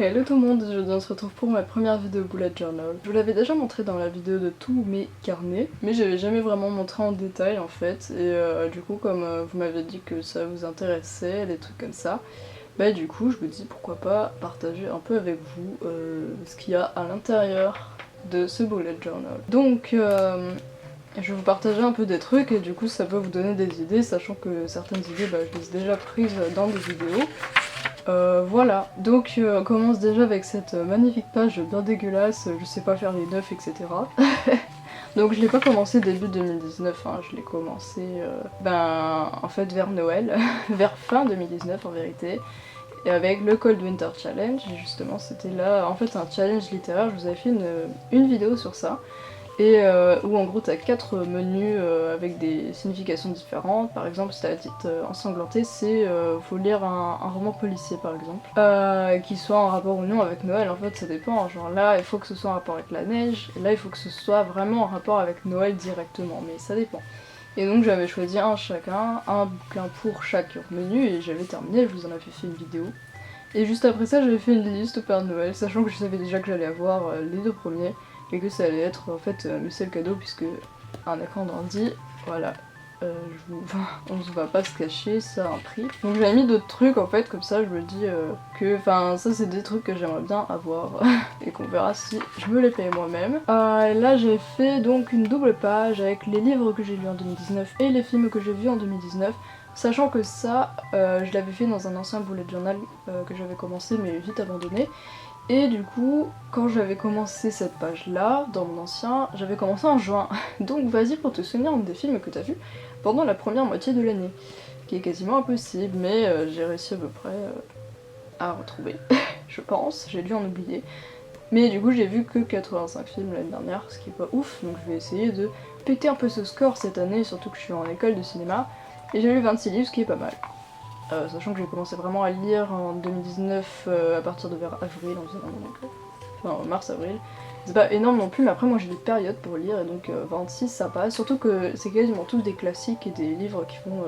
Hello tout le monde, aujourd'hui on se retrouve pour ma première vidéo bullet journal. Je vous l'avais déjà montré dans la vidéo de tous mes carnets, mais j'avais jamais vraiment montré en détail en fait, et du coup comme vous m'avez dit que ça vous intéressait, les trucs comme ça, bah du coup je me dis pourquoi pas partager un peu avec vous ce qu'il y a à l'intérieur de ce bullet journal. Donc je vais vous partager un peu des trucs et du coup ça peut vous donner des idées, sachant que certaines idées je les ai déjà prises dans des vidéos. Voilà, donc on commence déjà avec cette magnifique page bien dégueulasse, je sais pas faire les neufs, etc. Donc je l'ai pas commencé début 2019, hein, je l'ai commencé en fait vers Noël, vers fin 2019 en vérité, et avec le Cold Winter Challenge, et justement c'était là, en fait un challenge littéraire, je vous avais fait une vidéo sur ça. Et où en gros t'as 4 menus avec des significations différentes. Par exemple, si t'as la petite ensanglantée, c'est faut lire un roman policier par exemple, qui soit en rapport ou non avec Noël. En fait ça dépend, genre là il faut que ce soit en rapport avec la neige, et là il faut que ce soit vraiment en rapport avec Noël directement, mais ça dépend. Et donc j'avais choisi un chacun, un bouquin pour chaque menu, et j'avais terminé, je vous en avais fait une vidéo. Et juste après ça j'avais fait une liste au Père Noël, sachant que je savais déjà que j'allais avoir les 2 premiers, et que ça allait être en fait mais c'est le cadeau puisque un écran d'ordi, voilà, on se va pas se cacher, ça a un prix. Donc j'avais mis d'autres trucs en fait, comme ça je me dis que, enfin ça c'est des trucs que j'aimerais bien avoir et qu'on verra si je me les paye moi-même. Et là j'ai fait donc une double page avec les livres que j'ai lus en 2019 et les films que j'ai vus en 2019. Sachant que ça, je l'avais fait dans un ancien bullet journal que j'avais commencé mais vite abandonné. Et du coup, quand j'avais commencé cette page-là, dans mon ancien, j'avais commencé en juin. Donc vas-y pour te souvenir des films que t'as vus pendant la première moitié de l'année. Qui est quasiment impossible, mais j'ai réussi à peu près à retrouver, je pense. J'ai dû en oublier. Mais du coup, j'ai vu que 85 films l'année dernière, ce qui est pas ouf. Donc je vais essayer de péter un peu ce score cette année, surtout que je suis en école de cinéma. Et j'ai lu 26 livres, ce qui est pas mal. Sachant que j'ai commencé vraiment à lire en 2019 à partir de vers avril environ, donc, enfin mars-avril. C'est pas énorme non plus, mais après moi j'ai des périodes pour lire et donc 26 ça passe. Surtout que c'est quasiment tous des classiques et des livres qui font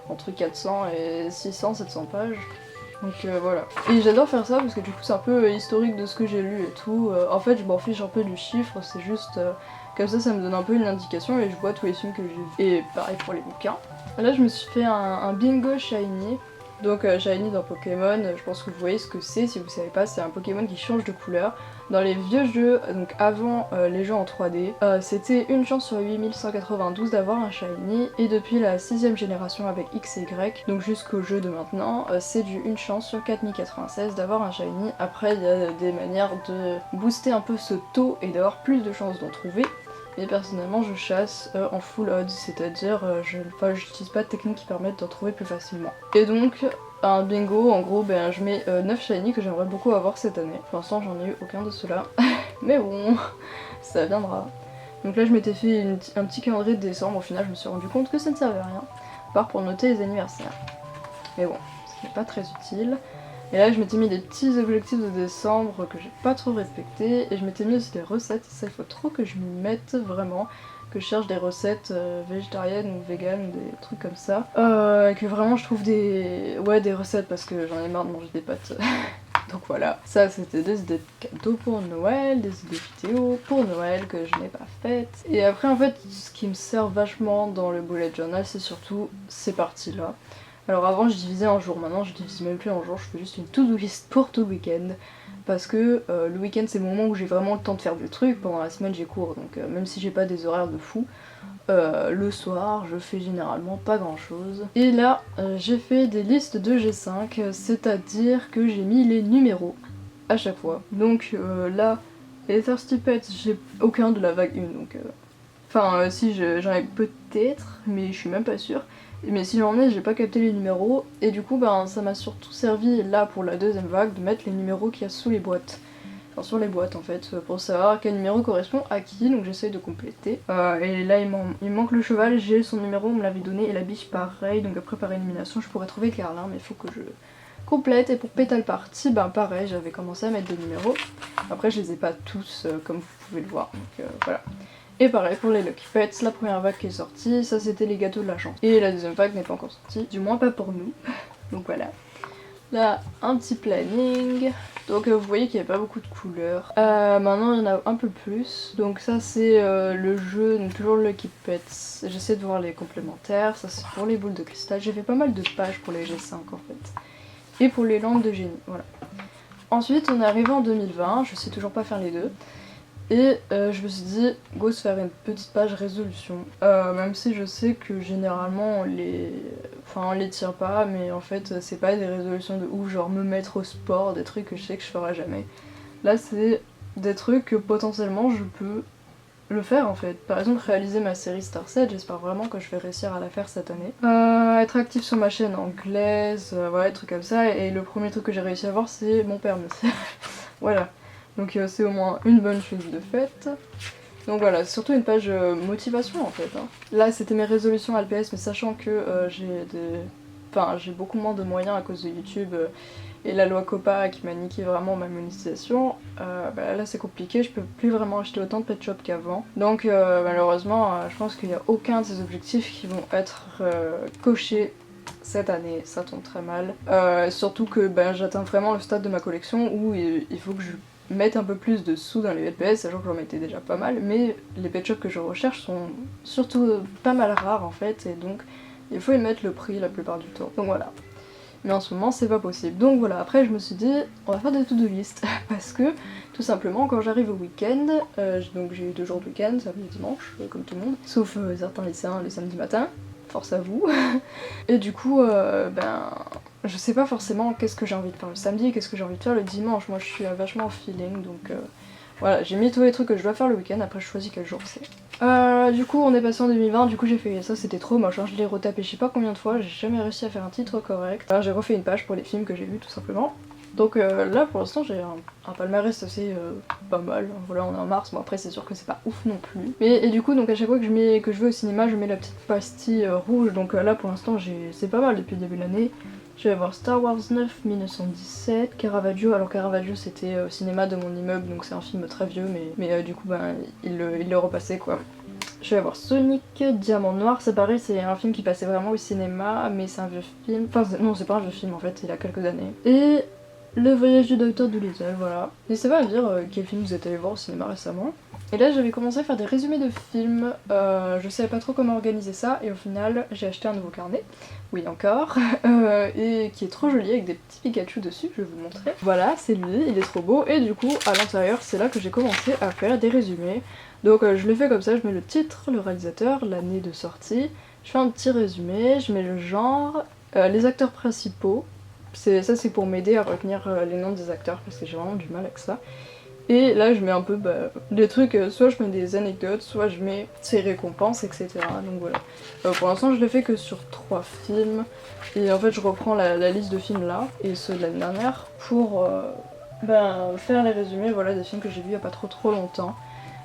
entre 400 et 600, 700 pages. Donc voilà. Et j'adore faire ça parce que du coup c'est un peu historique de ce que j'ai lu et tout. En fait je m'en fiche un peu du chiffre, c'est juste comme ça me donne un peu une indication et je vois tous les films que j'ai vus. Et pareil pour les bouquins. Là je me suis fait un bingo shiny. Donc shiny dans Pokémon, je pense que vous voyez ce que c'est, si vous savez pas, c'est un Pokémon qui change de couleur. Dans les vieux jeux, donc avant les jeux en 3D, c'était une chance sur 8192 d'avoir un shiny, et depuis la 6ème génération avec X et Y, donc jusqu'au jeu de maintenant, c'est du une chance sur 4096 d'avoir un shiny. Après il y a des manières de booster un peu ce taux et d'avoir plus de chances d'en trouver. Mais personnellement je chasse en full odds, c'est-à-dire j'utilise pas de techniques qui permettent d'en trouver plus facilement. Et donc un bingo, en gros je mets 9 shiny que j'aimerais beaucoup avoir cette année. Pour l'instant j'en ai eu aucun de ceux-là, mais bon, ça viendra. Donc là je m'étais fait un petit calendrier de décembre, au final je me suis rendu compte que ça ne servait à rien, à part pour noter les anniversaires. Mais bon, ce n'est pas très utile. Et là je m'étais mis des petits objectifs de décembre que j'ai pas trop respectés, et je m'étais mis aussi des recettes, ça il faut trop que je m'y mette vraiment, que je cherche des recettes végétariennes ou véganes, des trucs comme ça. Et que vraiment je trouve des recettes parce que j'en ai marre de manger des pâtes. Donc voilà, ça c'était des idées de cadeaux pour Noël, des idées vidéo pour Noël que je n'ai pas faites. Et après en fait ce qui me sert vachement dans le bullet journal c'est surtout ces parties là. Alors avant je divisais en jours, maintenant je divise même plus en jours, je fais juste une to-do list pour tout le week-end. Parce que le week-end c'est le moment où j'ai vraiment le temps de faire des trucs, pendant la semaine j'ai cours, donc même si j'ai pas des horaires de fou, le soir je fais généralement pas grand chose. Et là j'ai fait des listes de G5, c'est-à-dire que j'ai mis les numéros à chaque fois. Donc là, les Thirsty Pets j'ai aucun de la vague 1, donc... Enfin si j'en ai peut-être, mais je suis même pas sûre. Mais si j'en ai, j'ai pas capté les numéros, et du coup ça m'a surtout servi là pour la deuxième vague de mettre les numéros qu'il y a sous les boîtes. Enfin sur les boîtes en fait, pour savoir quel numéro correspond à qui, donc j'essaye de compléter. Et là il manque le cheval, j'ai son numéro, on me l'avait donné, et la biche pareil, donc après par élimination je pourrais trouver Carlin, mais il faut que je complète. Et pour Pétale Party, pareil, j'avais commencé à mettre des numéros. Après je les ai pas tous comme vous pouvez le voir, donc voilà. Et pareil pour les Lucky Pets, la première vague qui est sortie, ça c'était les gâteaux de la chance. Et la deuxième vague n'est pas encore sortie, du moins pas pour nous. Donc voilà. Là, un petit planning. Donc vous voyez qu'il n'y a pas beaucoup de couleurs. Maintenant il y en a un peu plus. Donc ça c'est le jeu, donc toujours le Lucky Pets. J'essaie de voir les complémentaires. Ça c'est pour les boules de cristal. J'ai fait pas mal de pages pour les G5 en fait. Et pour les lampes de génie, voilà. Ensuite on est arrivé en 2020, je sais toujours pas faire les deux. Et je me suis dit, go se faire une petite page résolution. Même si je sais que généralement on les tire pas, mais en fait c'est pas des résolutions de ouf, genre me mettre au sport, des trucs que je sais que je ferai jamais. Là c'est des trucs que potentiellement je peux le faire en fait. Par exemple réaliser ma série Star 7, j'espère vraiment que je vais réussir à la faire cette année. Être active sur ma chaîne anglaise, voilà des trucs comme ça. Et le premier truc que j'ai réussi à avoir c'est mon permis. Voilà. Donc c'est au moins une bonne chose de faite. Donc voilà, c'est surtout une page motivation en fait. Hein. Là c'était mes résolutions LPS, mais sachant que j'ai beaucoup moins de moyens à cause de YouTube et la loi COPPA qui m'a niqué vraiment ma monétisation, là c'est compliqué, je peux plus vraiment acheter autant de pet shop qu'avant. Donc malheureusement je pense qu'il n'y a aucun de ces objectifs qui vont être cochés cette année, ça tombe très mal. Surtout que j'atteins vraiment le stade de ma collection où il faut que je mettre un peu plus de sous dans les LPS, sachant que j'en mettais déjà pas mal, mais les pet shops que je recherche sont surtout pas mal rares en fait, et donc il faut y mettre le prix la plupart du temps. Donc voilà. Mais en ce moment c'est pas possible. Donc voilà, après je me suis dit on va faire des to-do list parce que tout simplement quand j'arrive au week-end, donc j'ai eu 2 jours de week-end, samedi et dimanche, comme tout le monde, sauf certains lycéens le samedi matin, force à vous. Et du coup je sais pas forcément qu'est-ce que j'ai envie de faire le samedi et qu'est-ce que j'ai envie de faire le dimanche. Moi je suis vachement au feeling, donc voilà, j'ai mis tous les trucs que je dois faire le week-end, après je choisis quel jour c'est. Du coup on est passé en 2020, du coup j'ai fait ça, c'était trop moche, hein. Je l'ai retapé je sais pas combien de fois, j'ai jamais réussi à faire un titre correct. J'ai refait une page pour les films que j'ai vus tout simplement. Donc là pour l'instant j'ai un palmarès assez pas mal, voilà on est en mars, bon après c'est sûr que c'est pas ouf non plus. Et du coup donc à chaque fois que je vais au cinéma je mets la petite pastille rouge, donc là pour l'instant c'est pas mal depuis le début de l'année. Je vais voir Star Wars 9 1917, Caravaggio, alors Caravaggio c'était au cinéma de mon immeuble donc c'est un film très vieux mais du coup il le repassait quoi. Je vais voir Sonic Diamant Noir, c'est pareil, c'est un film qui passait vraiment au cinéma mais c'est un vieux film, enfin non c'est pas un vieux film en fait, il a quelques années. Et Le Voyage du Docteur Dolittle, voilà. N'hésitez pas à me dire quel film vous êtes allé voir au cinéma récemment. Et là j'avais commencé à faire des résumés de films, je savais pas trop comment organiser ça et au final j'ai acheté un nouveau carnet, oui encore, et qui est trop joli avec des petits Pikachu dessus, je vais vous le montrer. Voilà, c'est lui, il est trop beau et du coup à l'intérieur c'est là que j'ai commencé à faire des résumés. Donc je le fais comme ça, je mets le titre, le réalisateur, l'année de sortie, je fais un petit résumé, je mets le genre, les acteurs principaux, ça c'est pour m'aider à retenir les noms des acteurs parce que j'ai vraiment du mal avec ça. Et là je mets un peu des trucs, soit je mets des anecdotes, soit je mets ses récompenses, etc. Donc voilà. Pour l'instant je l'ai fait que sur 3 films. Et en fait je reprends la liste de films là, et ceux de l'année dernière, pour faire les résumés voilà, des films que j'ai vus il y a pas trop longtemps.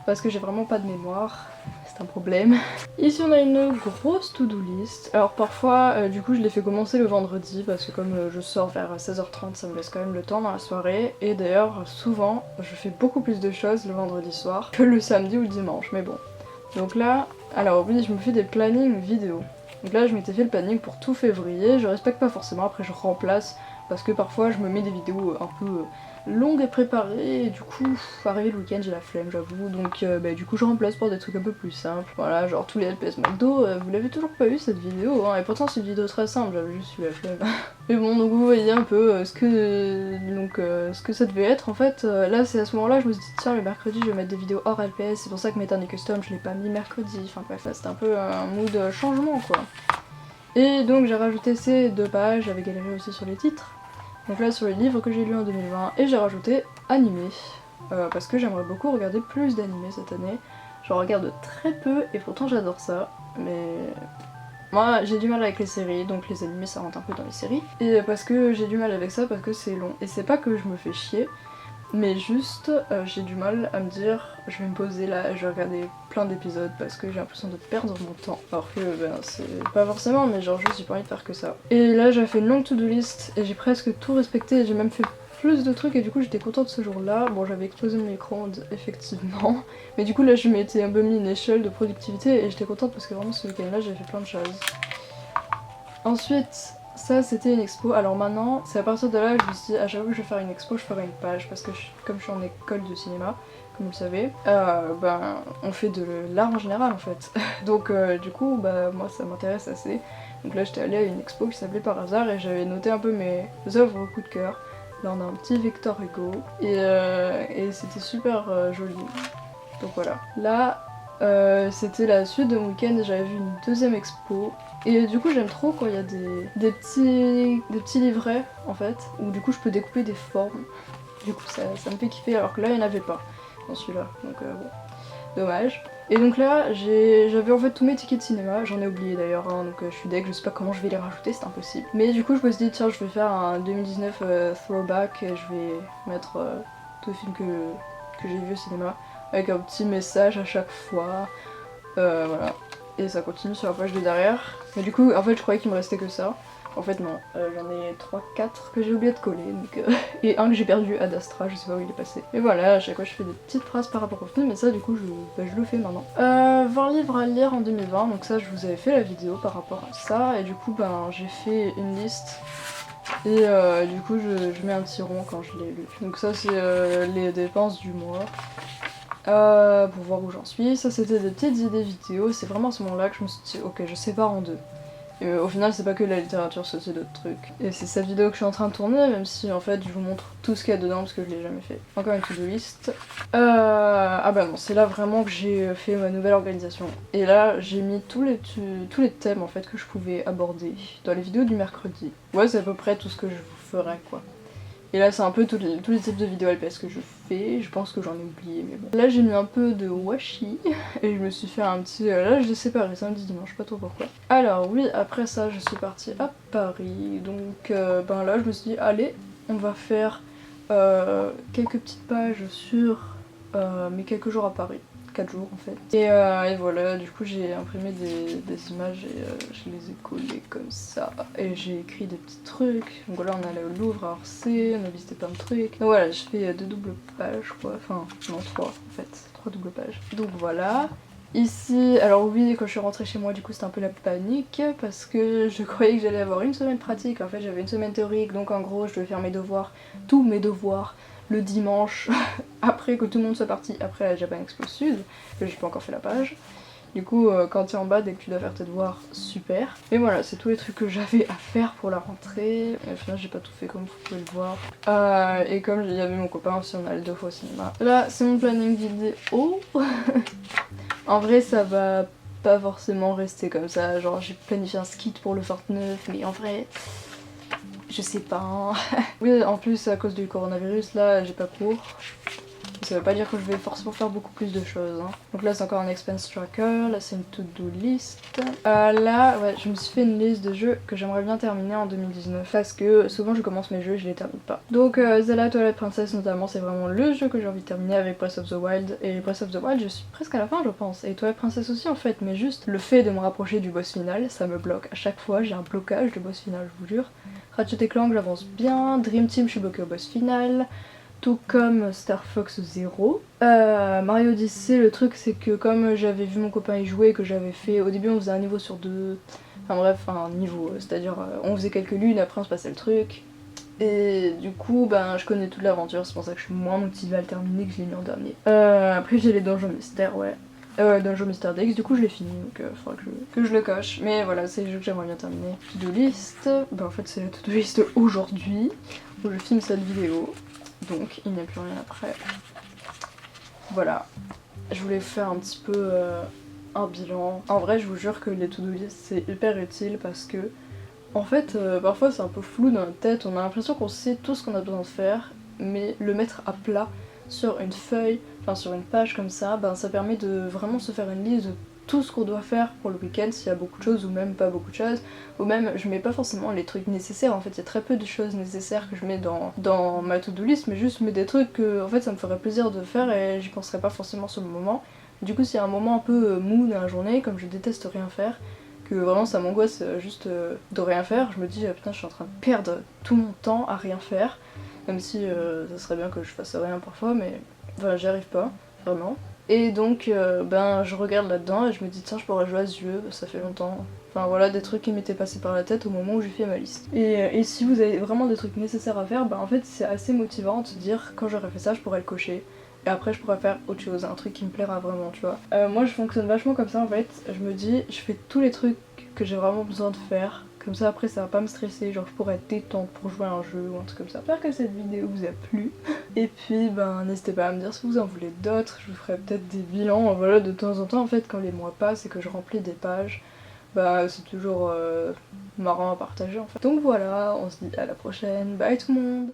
Parce que j'ai vraiment pas de mémoire, c'est un problème. Ici on a une grosse to-do list. Alors parfois du coup je les fais commencer le vendredi parce que comme je sors vers 16h30 ça me laisse quand même le temps dans la soirée. Et d'ailleurs souvent je fais beaucoup plus de choses le vendredi soir que le samedi ou le dimanche, mais bon. Donc là, alors oui je me fais des plannings vidéo. Donc là je m'étais fait le planning pour tout février, je respecte pas forcément, après je remplace parce que parfois je me mets des vidéos un peu longue et préparée et du coup arrivé le week-end j'ai la flemme j'avoue, donc du coup je remplace par des trucs un peu plus simples, voilà genre tous les LPS McDo, vous l'avez toujours pas eu cette vidéo hein, et pourtant c'est une vidéo très simple, j'avais juste eu la flemme. Mais bon donc vous voyez un peu ce que ça devait être en fait. Là c'est à ce moment là je me suis dit tiens le mercredi je vais mettre des vidéos hors LPS, c'est pour ça que mes derniers custom je l'ai pas mis mercredi, enfin bref c'était un peu un mood changement quoi. Et donc j'ai rajouté ces 2 pages, j'avais galéré aussi sur les titres. Donc là sur les livres que j'ai lus en 2020 et j'ai rajouté animé parce que j'aimerais beaucoup regarder plus d'animés cette année. J'en regarde très peu et pourtant j'adore ça, mais moi j'ai du mal avec les séries donc les animés ça rentre un peu dans les séries. Et parce que j'ai du mal avec ça parce que c'est long et c'est pas que je me fais chier, mais juste j'ai du mal à me dire je vais me poser là et je vais regarder plein d'épisodes parce que j'ai l'impression de perdre mon temps. Alors que c'est pas forcément, mais genre juste j'ai pas envie de faire que ça. Et là j'ai fait une longue to-do list et j'ai presque tout respecté et j'ai même fait plus de trucs et du coup j'étais contente ce jour-là. Bon j'avais explosé mon micro-ondes effectivement, mais du coup là je m'étais un peu mis une échelle de productivité et j'étais contente parce que vraiment ce week-end là j'ai fait plein de choses. Ensuite ça c'était une expo. Alors maintenant, c'est à partir de là que je me suis dit, à chaque fois que je vais faire une expo, je ferai une page parce que comme je suis en école de cinéma, comme vous le savez, ben on fait de l'art en général en fait. Donc du coup, bah moi ça m'intéresse assez. Donc là j'étais allée à une expo qui s'appelait Par hasard et j'avais noté un peu mes œuvres au coup de cœur. Là on a un petit Victor Hugo et c'était super joli. Donc voilà. Là c'était la suite de mon week-end et j'avais vu une deuxième expo. Et du coup j'aime trop quand il y a des petits livrets en fait, où du coup je peux découper des formes. Du coup ça me fait kiffer alors que là il n'y en avait pas dans celui-là. Donc bon, dommage. Et donc là j'avais en fait tous mes tickets de cinéma, j'en ai oublié d'ailleurs, hein, donc je suis deg, je sais pas comment je vais les rajouter, c'est impossible. Mais du coup je me suis dit tiens je vais faire un 2019 throwback et je vais mettre tous les films que j'ai vus au cinéma avec un petit message à chaque fois. Voilà. Et ça continue sur la page de derrière. Mais du coup, en fait, je croyais qu'il me restait que ça. En fait, non. J'en ai 3-4 que j'ai oublié de coller. Donc, et un que j'ai perdu à Astra, je sais pas où il est passé. Et voilà, à chaque fois, je fais des petites phrases par rapport au film. Et ça, du coup, je le fais maintenant. 20 livres à lire en 2020. Donc, ça, je vous avais fait la vidéo par rapport à ça. Et du coup, ben, j'ai fait une liste. Et du coup, je mets un petit rond quand je l'ai lu. Donc, ça, c'est les dépenses du mois. Pour voir où j'en suis. Ça c'était des petites idées vidéo, c'est vraiment à ce moment là que je me suis dit ok je sépare en deux. Et au final c'est pas que la littérature, c'est aussi d'autres trucs. Et c'est cette vidéo que je suis en train de tourner, même si en fait je vous montre tout ce qu'il y a dedans parce que je l'ai jamais fait. Encore une to-do list. Ah bah non, c'est là vraiment que j'ai fait ma nouvelle organisation. Et là j'ai mis tous les thèmes en fait que je pouvais aborder dans les vidéos du mercredi. Ouais c'est à peu près tout ce que je vous ferai quoi. Et là c'est un peu tous les types de vidéos LPS que je fais, je pense que j'en ai oublié mais bon. Là j'ai mis un peu de washi et je me suis fait un petit... là je l'ai séparé samedi dimanche, pas trop pourquoi. Alors oui, après ça je suis partie à Paris, donc ben là je me suis dit allez on va faire quelques petites pages sur mes quelques jours à Paris. 4 jours en fait. Et voilà, du coup j'ai imprimé des images et je les ai collées comme ça. Et j'ai écrit des petits trucs. Donc voilà, on est allé au Louvre, à Orsay, on a visité plein de trucs. Donc voilà, je fais 2 doubles pages quoi. Enfin, non, 3 en fait. 3 doubles pages. Donc voilà. Ici, alors oui, quand je suis rentrée chez moi, du coup c'était un peu la panique parce que je croyais que j'allais avoir une semaine pratique. En fait, j'avais une semaine théorique, donc en gros, je devais faire mes devoirs, tous mes devoirs, le dimanche, après que tout le monde soit parti, après la Japan Expo Sud, que j'ai pas encore fait la page. Du coup, quand tu es en bas, dès que tu dois faire tes devoirs, super. Mais voilà, c'est tous les trucs que j'avais à faire pour la rentrée. Et au final, j'ai pas tout fait comme vous pouvez le voir. Et comme il y avait mon copain aussi, on allait 2 fois au cinéma. Là, c'est mon planning vidéo. En vrai, ça va pas forcément rester comme ça. Genre, j'ai planifié un skit pour le 29, mais en vrai... Je sais pas. Hein. Oui, en plus, à cause du coronavirus, là, j'ai pas cours. Ça veut pas dire que je vais forcément faire beaucoup plus de choses. Hein. Donc là, c'est encore un expense tracker. Là, c'est une to-do list. Là, ouais, je me suis fait une liste de jeux que j'aimerais bien terminer en 2019. Parce que souvent, je commence mes jeux et je les termine pas. Donc, Zelda Twilight Princess, notamment, c'est vraiment le jeu que j'ai envie de terminer avec Breath of the Wild. Et Breath of the Wild, je suis presque à la fin, je pense. Et Twilight Princess aussi, en fait. Mais juste le fait de me rapprocher du boss final, ça me bloque. À chaque fois, j'ai un blocage de boss final, je vous jure. Ratchet & Clank, j'avance bien. Dream Team, je suis bloquée au boss final. Tout comme Star Fox Zero. Mario Odyssey, le truc c'est que comme j'avais vu mon copain y jouer et que j'avais fait... Au début on faisait un niveau sur 2. Enfin bref, un niveau, c'est-à-dire on faisait quelques lunes, après on se passait le truc. Et du coup, ben je connais toute l'aventure, c'est pour ça que je suis moins motivée à le terminer que je l'ai mis en dernier. Après j'ai les donjons mystères, ouais. Dungeon Mystère Dex, du coup je l'ai fini, donc il faudra que je le coche. Mais voilà, c'est les jeux que j'aimerais bien terminer. To-do list, bah en fait c'est la to-do list aujourd'hui, où je filme cette vidéo, donc il n'y a plus rien après. Voilà, je voulais faire un petit peu un bilan. En vrai je vous jure que les to-do list c'est hyper utile parce que en fait parfois c'est un peu flou dans notre tête, on a l'impression qu'on sait tout ce qu'on a besoin de faire, mais le mettre à plat sur une feuille, enfin sur une page comme ça, ben ça permet de vraiment se faire une liste de tout ce qu'on doit faire pour le week-end, s'il y a beaucoup de choses ou même pas beaucoup de choses, ou même je mets pas forcément les trucs nécessaires, en fait il y a très peu de choses nécessaires que je mets dans ma to-do list, mais juste je mets des trucs que en fait ça me ferait plaisir de faire et j'y penserais pas forcément sur le moment. Du coup s'il y a un moment un peu mou dans la journée, comme je déteste rien faire, que vraiment ça m'angoisse juste de rien faire, je me dis putain je suis en train de perdre tout mon temps à rien faire. Même si ça serait bien que je fasse rien parfois, mais voilà, j'y arrive pas, vraiment. Et donc, ben, je regarde là-dedans et je me dis, tiens, je pourrais jouer à ce jeu, ça fait longtemps. Enfin voilà, des trucs qui m'étaient passés par la tête au moment où j'ai fait ma liste. Et si vous avez vraiment des trucs nécessaires à faire, bah en fait c'est assez motivant de se dire quand j'aurai fait ça je pourrais le cocher. Et après je pourrais faire autre chose, un truc qui me plaira vraiment, tu vois. Moi je fonctionne vachement comme ça en fait, je me dis je fais tous les trucs que j'ai vraiment besoin de faire. Comme ça après ça va pas me stresser, genre je pourrais être détente pour jouer à un jeu ou un truc comme ça. J'espère que cette vidéo vous a plu. Et puis ben n'hésitez pas à me dire si vous en voulez d'autres, je vous ferai peut-être des bilans, voilà de temps en temps en fait quand les mois passent et que je remplis des pages. Bah c'est toujours marrant à partager en fait. Donc voilà, on se dit à la prochaine, bye tout le monde.